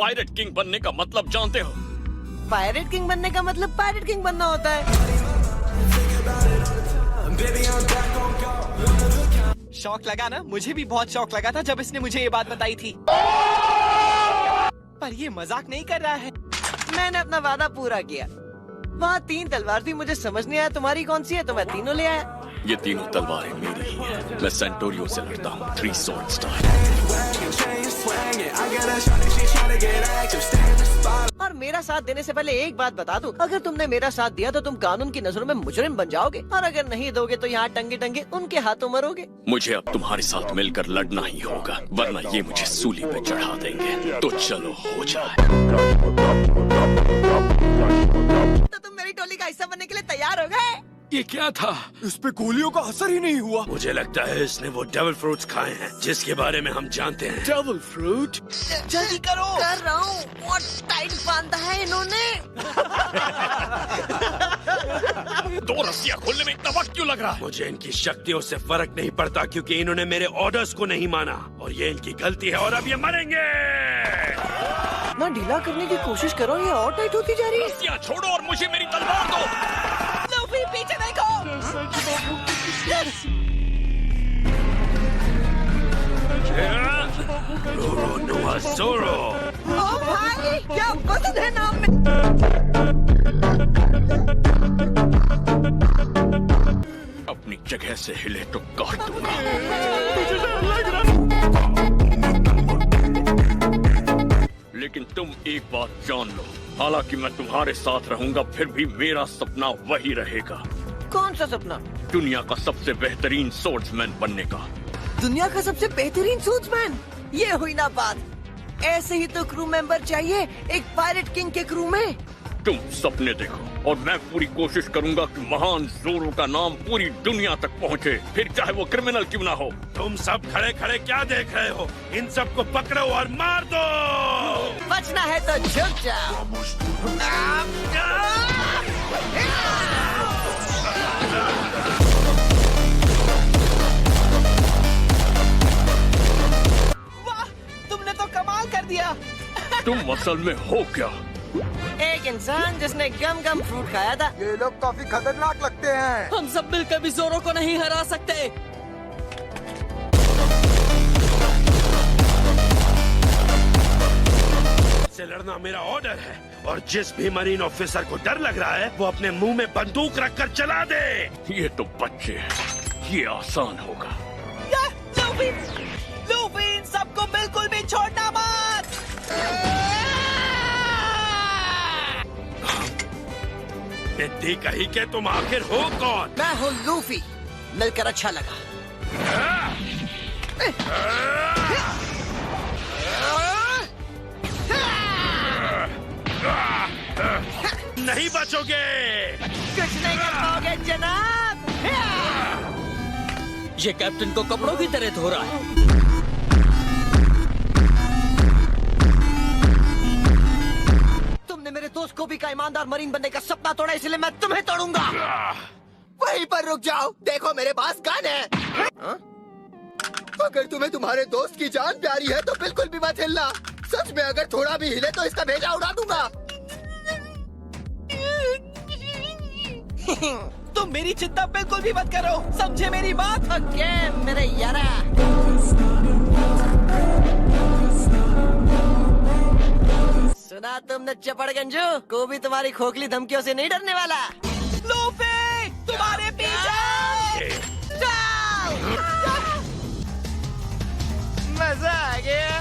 Pirate king बनने का मतलब जानते हो? पायरेट किंग बनने का मतलब पायरेट किंग बनना होता है। शौक लगा ना? मुझे भी बहुत शौक लगा था जब इसने मुझे ये बात बताई थी। पर ये मजाक नहीं कर रहा है। मैंने अपना वादा पूरा किया। वहाँ 3 तलवार थी, मुझे समझ नहीं आया तुम्हारी कौन सी है, तो मैं तीनों ले आया। ये तीनों तलवारें मेरी ही हैं। मैं सेंटोरियो से लड़ता हूँ, 3 स्वॉर्ड स्टाइल। और मेरा साथ देने से पहले एक बात बता दूं, अगर तुमने मेरा साथ दिया तो तुम कानून की नजरों में मुजरिम बन जाओगे, और अगर नहीं दोगे तो यहाँ टंगे टंगे उनके हाथों मरोगे। मुझे अब तुम्हारे साथ मिलकर लड़ना ही होगा, वरना ये मुझे सूली पे चढ़ा देंगे। तो चलो हो जाए। तो तुम मेरी टोली का हिस्सा बनने के लिए तैयार हो गए? ये क्या था? इस पे गोलियों का असर ही नहीं हुआ। मुझे लगता है इसने वो डेविल फ्रूट्स खाए हैं जिसके बारे में हम जानते हैं। Devil fruit? जल्दी करो। कर रहा हूँ। बहुत टाइट बांधा है इन्होंने। 2 रस्सियाँ खोलने में इतना वक्त क्यों लग रहा है? मुझे इनकी शक्तियों से फर्क नहीं पड़ता, क्योंकि इन्होंने मेरे ऑर्डर्स को नहीं माना, और ये इनकी गलती है, और अब ये मरेंगे। ना ढीला करने की कोशिश करो, ये और टाइट होती जा रही है। रस्सियाँ छोड़ो और मुझे मेरी तलवार दो। लूफी, पीछे देखो। रोरो नोआ जोरो। ओ भाई, क्या पसंद है नाम में। अपनी जगह से हिले तो काट दूंगा। लेकिन तुम एक बात जान लो, हालांकि मैं तुम्हारे साथ रहूंगा, फिर भी मेरा सपना वही रहेगा। कौन सा सपना? दुनिया का सबसे बेहतरीन सोर्ड्समैन बनने का। दुनिया का सबसे बेहतरीन सूट्समैन? ये हुई ना बात। ऐसे ही तो क्रू मेंबर चाहिए एक पायरेट किंग के क्रू में। तुम सपने देखो और मैं पूरी कोशिश करूंगा कि महान जोरो का नाम पूरी दुनिया तक पहुंचे, फिर चाहे वो क्रिमिनल क्यों ना हो। तुम सब खड़े खड़े क्या देख रहे हो? इन सबको पकड़ो और मार दो। बचना है तो झुक जाओ। वाह, तुमने तो कमाल कर दिया। तुम असल में हो क्या? एक इंसान जिसने गम गम फ्रूट खाया था। ये लोग काफी खतरनाक लगते हैं। हम सब मिलकर भी जोरो को नहीं हरा सकते। से लड़ना मेरा ऑर्डर है, और जिस भी मरीन ऑफिसर को डर लग रहा है वो अपने मुंह में बंदूक रखकर चला दे। ये तो बच्चे हैं, ये आसान होगा। लूफी, लूफी, इन सबको बिल्कुल भी छोड़ना मत। इतनी कही के तुम आखिर हो कौन? मैं हूँ लूफी। मिलकर अच्छा लगा। नहीं बचोगे। कुछ नहीं कर पाओगे जनाब। ये कैप्टन को कपड़ों की तरह धो रहा है। तुमने मेरे दोस्त को भी का ईमानदार मरीन बनने का सपना तोड़ा, इसलिए मैं तुम्हें तोड़ूंगा। वहीं पर रुक जाओ, देखो मेरे पास गन है। अगर तुम्हें तुम्हारे दोस्त की जान प्यारी है तो बिल्कुल भी मत हिलना। सच में अगर थोड़ा भी हिले तो इसका भेजा उड़ा दूंगा। तुम मेरी चिंता बिल्कुल भी मत करो, समझे मेरी बात? ओके मेरे यारा। सुना तुमने चपड़गंजू को भी तुम्हारी खोखली धमकियों से नहीं डरने वाला। लूफी, तुम्हारे पीछे। मजा आ गया।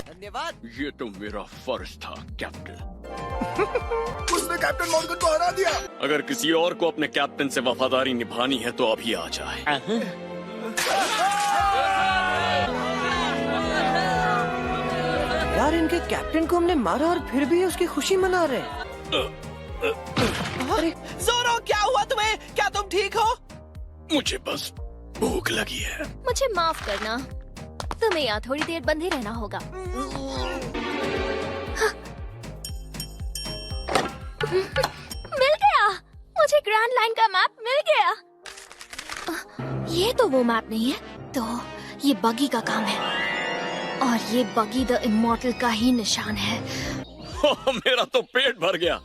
धन्यवाद। ये तो मेरा फर्ज था कैप्टन। उसने कैप्टन मॉर्गन को हरा दिया। अगर किसी और को अपने कैप्टन से वफादारी निभानी है तो अभी आ जाए। यार इनके कैप्टन को हमने मारा और फिर भी उसकी खुशी मना रहे हैं। अरे जोरो, क्या हुआ तुम्हें? क्या तुम ठीक हो? मुझे बस भूख लगी है। मुझे माफ करना, तुम्हें यहाँ थोड़ी देर बंधे रहना होगा। मिल गया। का मैप मिल गया। ये तो वो मैप नहीं है, तो ये बगी का काम है, और ये बगी द इमॉर्टल का ही निशान है। मेरा तो पेट भर गया।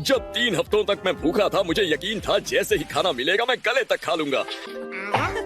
जब 3 हफ्तों तक मैं भूखा था, मुझे यकीन था जैसे ही खाना मिलेगा मैं गले तक खा लूंगा।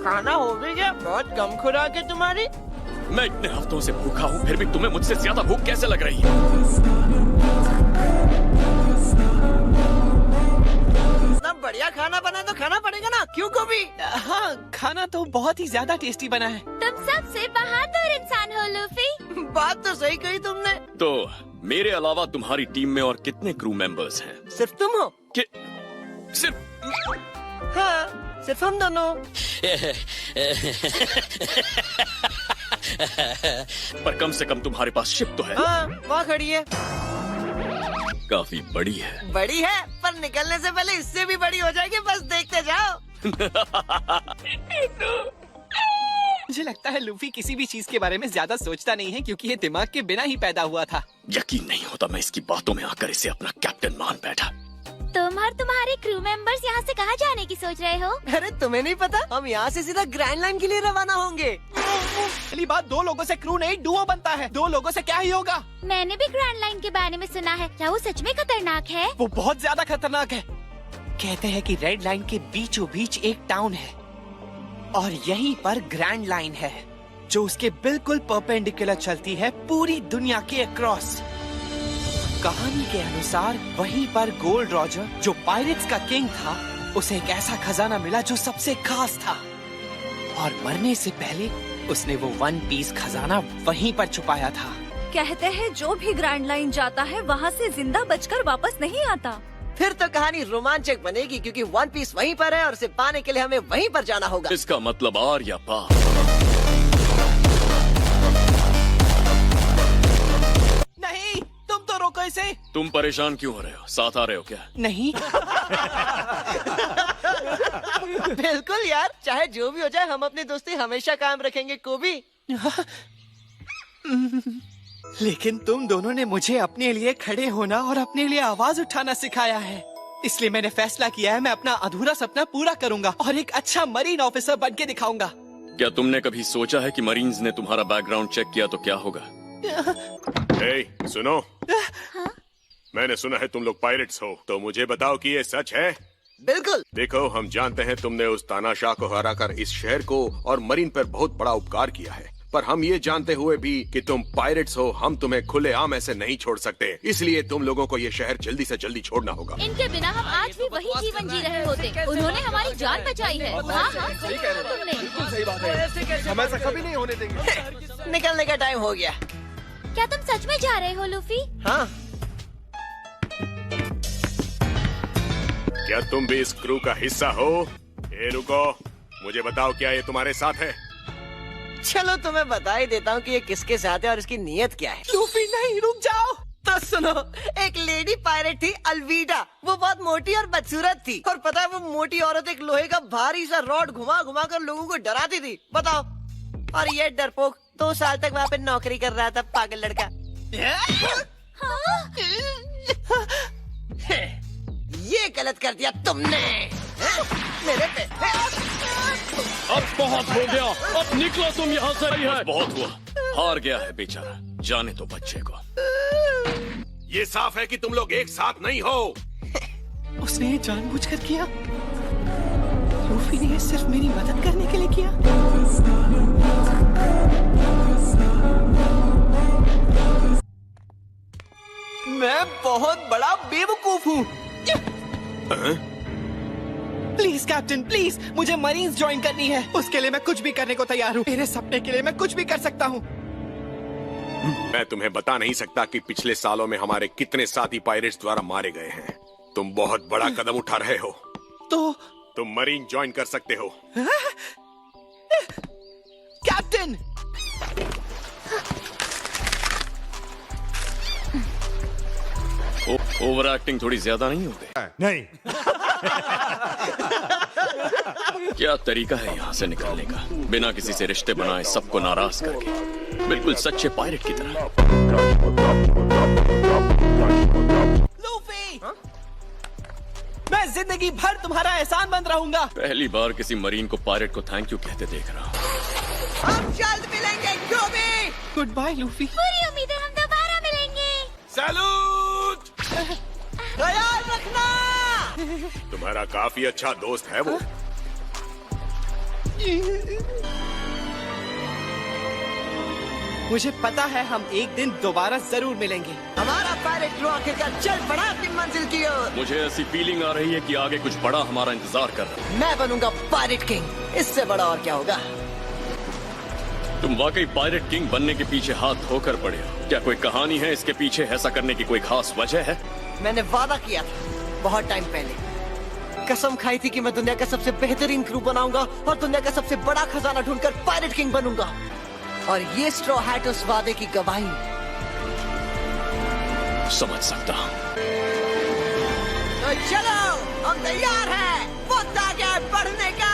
खाना हो भी गया, बहुत कम खुराक है तुम्हारी। मैं इतने हफ्तों से भूखा हूँ, फिर भी तुम्हें मुझसे ज्यादा भूख कैसे लग रही है? इतना बढ़िया खाना बना तो खाना पड़ेगा ना, क्यों गोभी? हाँ, खाना तो बहुत ही ज्यादा टेस्टी बना है। तुम सबसे बहादुर इंसान हो लूफी। बात तो सही कही तुमने। तो मेरे अलावा तुम्हारी टीम में और कितने क्रू मेंबर्स हैं? सिर्फ तुम हो? कि सिर्फ हाँ, सिर्फ हम दोनों। पर कम से कम तुम्हारे पास शिप तो है। हाँ, वहाँ खड़ी है। काफी बड़ी है। बड़ी है, पर निकलने से पहले इससे भी बड़ी हो जाएगी, बस देखते जाओ। मुझे लगता है लूफी किसी भी चीज के बारे में ज्यादा सोचता नहीं है, क्योंकि ये दिमाग के बिना ही पैदा हुआ था। यकीन नहीं होता मैं इसकी बातों में आकर इसे अपना कैप्टन मान बैठा। तुम और तुम्हारे क्रू मेंबर्स यहाँ से कहाँ जाने की सोच रहे हो? अरे तुम्हें नहीं पता, हम यहाँ से सीधा ग्रैंड लाइन के लिए रवाना होंगे। पहली बात, 2 लोगों से क्रू नहीं डुओ बनता है। 2 लोगों से क्या ही होगा? मैंने भी ग्रैंड लाइन के बारे में सुना है। क्या वो सच में खतरनाक है? वो बहुत ज्यादा खतरनाक है। कहते हैं कि रेड लाइन के बीचों बीच एक टाउन है, और यहीं पर ग्रैंड लाइन है, जो उसके बिल्कुल परपेंडिकुलर चलती है पूरी दुनिया के अक्रॉस। कहानी के अनुसार वहीं पर गोल्ड रॉजर, जो पायरेट्स का किंग था, उसे एक ऐसा खजाना मिला जो सबसे खास था, और मरने से पहले उसने वो 1 पीस खजाना वहीं पर छुपाया था। कहते हैं जो भी ग्रैंड लाइन जाता है वहाँ से जिंदा बचकर वापस नहीं आता। फिर तो कहानी रोमांचक बनेगी, क्योंकि 1 पीस वहीं पर है और उसे पाने के लिए हमें वहीं पर जाना होगा। इसका मतलब आर या पार। नहीं, तुम तो रोको इसे। तुम परेशान क्यों हो रहे हो? साथ आ रहे हो क्या? नहीं। बिल्कुल यार, चाहे जो भी हो जाए हम अपनी दोस्ती हमेशा कायम रखेंगे कोबी। लेकिन तुम दोनों ने मुझे अपने लिए खड़े होना और अपने लिए आवाज उठाना सिखाया है, इसलिए मैंने फैसला किया है मैं अपना अधूरा सपना पूरा करूंगा और एक अच्छा मरीन ऑफिसर बन के दिखाऊंगा। क्या तुमने कभी सोचा है कि मरीन्स ने तुम्हारा बैकग्राउंड चेक किया तो क्या होगा? सुनो, मैंने सुना है तुम लोग पायरेट्स हो, तो मुझे बताओ कि ये सच है? बिल्कुल। देखो, हम जानते हैं तुमने उस तानाशाह को हराकर इस शहर को और मरीन पर बहुत बड़ा उपकार किया है, पर हम ये जानते हुए भी कि तुम पायरेट्स हो, हम तुम्हें खुलेआम ऐसे नहीं छोड़ सकते। इसलिए तुम लोगों को ये शहर जल्दी से जल्दी छोड़ना होगा। इनके बिना हम आज भी वही जीवन जी रहे होते। उन्होंने हमारी जान बचाई है। हाँ, सही कह रहे हो तुमने। सही बात है, हम ऐसा कभी नहीं होने देंगे। निकलने का टाइम हो गया। क्या तुम सच में जा रहे हो लूफी? हाँ। क्या तुम भी इस क्रू का हिस्सा हो? रुको, मुझे बताओ, क्या ये तुम्हारे साथ है? चलो तुम्हें बता ही देता हूँ कि ये किसके साथ है और इसकी नीयत क्या है। लूफी नहीं, रुक जाओ। तो सुनो, एक लेडी पायरेट थी अल्वीडा। वो बहुत मोटी और बदसूरत थी, और पता है वो मोटी औरत एक लोहे का भारी सा रॉड घुमा घुमा कर लोगों को डराती थी। बताओ। और ये डरपोक 2 साल तक वहाँ पे नौकरी कर रहा था, पागल लड़का। ये गलत कर दिया तुमने मेरे पे। अब बहुत हो गया, अब निकलो तुम यहाँ से। है बहुत हुआ, हार गया है बेचारा, जाने तो बच्चे को। ये साफ है कि तुम लोग एक साथ नहीं हो। उसने ये जानबूझकर किया। लूफी ने ये सिर्फ मेरी मदद करने के लिए किया। मैं बहुत बड़ा बेवकूफ हूँ। प्लीज कैप्टन, प्लीज, मुझे मरीन्स ज्वाइन करनी है। उसके लिए मैं कुछ भी करने को तैयार हूँ। मेरे सपने के लिए मैं कुछ भी कर सकता हूँ। मैं तुम्हें बता नहीं सकता कि पिछले सालों में हमारे कितने साथी पायरेट्स द्वारा मारे गए हैं। तुम बहुत बड़ा कदम उठा रहे हो। तो तुम मरीन ज्वाइन कर सकते हो। कैप्टन, ओवर एक्टिंग थोड़ी ज्यादा नहीं हो गई? नहीं। क्या तरीका है यहाँ से निकलने का, बिना किसी से रिश्ते बनाए, सबको नाराज करके, बिल्कुल सच्चे पायरेट की तरह। लूफी, मैं मैं जिंदगी भर तुम्हारा एहसानमंद रहूंगा। पहली बार किसी मरीन को पायरेट को थैंक यू कहते देख रहा हूँ। हम जल्द मिलेंगे क्यूबी। Good bye Luffy. पूरी उम्मीद है हम दोबारा मिलेंगे। सैल्यूट। ख्याल रखना। तुम्हारा काफी अच्छा दोस्त है वो। मुझे पता है हम एक दिन दोबारा जरूर मिलेंगे। हमारा पायरेट क्रू आखिरकार चल पड़ा अपनी मंजिल की ओर। मुझे ऐसी फीलिंग आ रही है कि आगे कुछ बड़ा हमारा इंतजार कर रहा है। मैं बनूंगा पायरेट किंग। इससे बड़ा और क्या होगा। तुम वाकई पायरेट किंग बनने के पीछे हाथ धोकर पड़े हो। क्या कोई कहानी है इसके पीछे? ऐसा करने की कोई खास वजह है? मैंने वादा किया था बहुत टाइम पहले। कसम खाई थी कि मैं दुनिया का सबसे बेहतरीन क्रू बनाऊंगा और दुनिया का सबसे बड़ा खजाना ढूंढकर पायरेट किंग बनूंगा। और ये स्ट्रॉ हैट उस वादे की गवाही। समझ सकता हूँ। तो चलो हम तैयार हैं वक्त आ गया बढ़ने का।